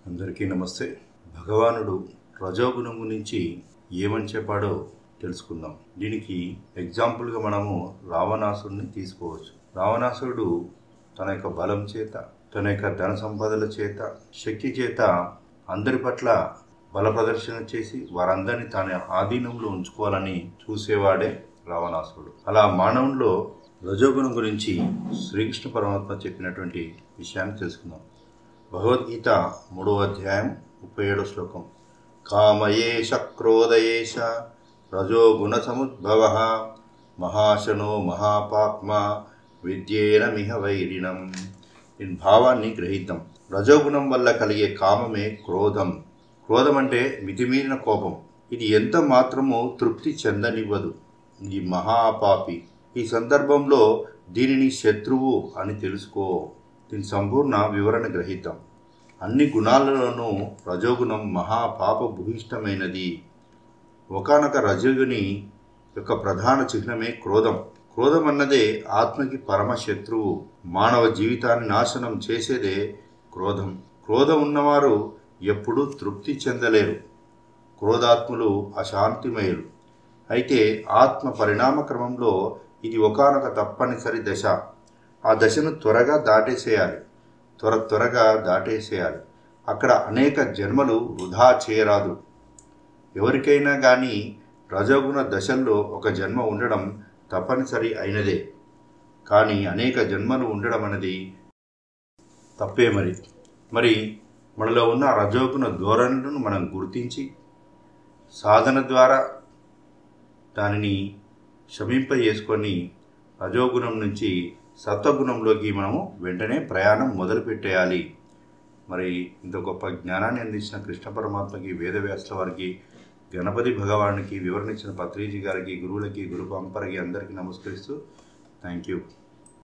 అందరికీ నమస్తే. భగవానుడు రజోగుణం గురించి ఏమని చెప్పాడో తెలుసుకుందాం. దీనికి ఎగ్జాంపుల్గా మనము రావణాసురుడిని తీసుకోవచ్చు. రావణాసురుడు తన యొక్క బలం చేత, తన యొక్క ధన సంపదల చేత, శక్తి చేత అందరి పట్ల బల ప్రదర్శన చేసి వారందరినీ తన ఆధీనంలో ఉంచుకోవాలని చూసేవాడే రావణాసురుడు. అలా మానవుల్లో రజోగుణం గురించి శ్రీకృష్ణ పరమాత్మ చెప్పినటువంటి విషయాన్ని తెలుసుకుందాం. భగవద్గీత 3వ అధ్యాయం 37వ శ్లోకం. కామయేష క్రోధయేష రజోగుణ సముద్భవ మహాశనో మహాపాప్మ విద్యేన మిహ వైరిణం. దీని భావాన్ని గ్రహిద్దాం. రజోగుణం వల్ల కలిగే కామమే క్రోధం. క్రోధం అంటే మితిమీరిన కోపం. ఇది ఎంత మాత్రమో తృప్తి చెందనివ్వదు. ఇది మహాపాపి. ఈ సందర్భంలో దీనిని శత్రువు అని తెలుసుకో. దీని సంపూర్ణ వివరణ గ్రహిద్దాం. అన్ని గుణాలలోనూ రజోగుణం మహాపాప భూయిష్టమైనది. ఒకానొక రజోగుని యొక్క ప్రధాన చిహ్నమే క్రోధం. క్రోధం అన్నదే ఆత్మకి పరమ శత్రువు. మానవ జీవితాన్ని నాశనం చేసేదే క్రోధం. క్రోధం ఉన్నవారు ఎప్పుడూ తృప్తి చెందలేరు. క్రోధాత్ములు అశాంతిమయులు. అయితే ఆత్మ పరిణామ క్రమంలో ఇది ఒకానొక తప్పనిసరి దశ. ఆ దశను త్వరగా దాటేసేయాలి. అక్కడ అనేక జన్మలు వృధా చేయరాదు. ఎవరికైనా కానీ రజోగుణ దశల్లో ఒక జన్మ ఉండడం తప్పనిసరి అయినదే. కానీ అనేక జన్మలు ఉండడం అనేది తప్పే. మరి మనలో ఉన్న రజోగుణ ధోరణులను మనం గుర్తించి సాధన ద్వారా దానిని శమింపజేసుకొని రజోగుణం నుంచి సత్వగుణంలోకి మనము వెంటనే ప్రయాణం మొదలుపెట్టేయాలి. మరి ఇంత గొప్ప జ్ఞానాన్ని అందించిన కృష్ణ పరమాత్మకి, వేదవ్యాసుల వారికి, గణపతి భగవానికి, వివరణ ఇచ్చిన పత్రిజీ గారికి, గురువులకి, గురు పరంపరకి అందరికీ నమస్కరిస్తూ థ్యాంక్ యూ.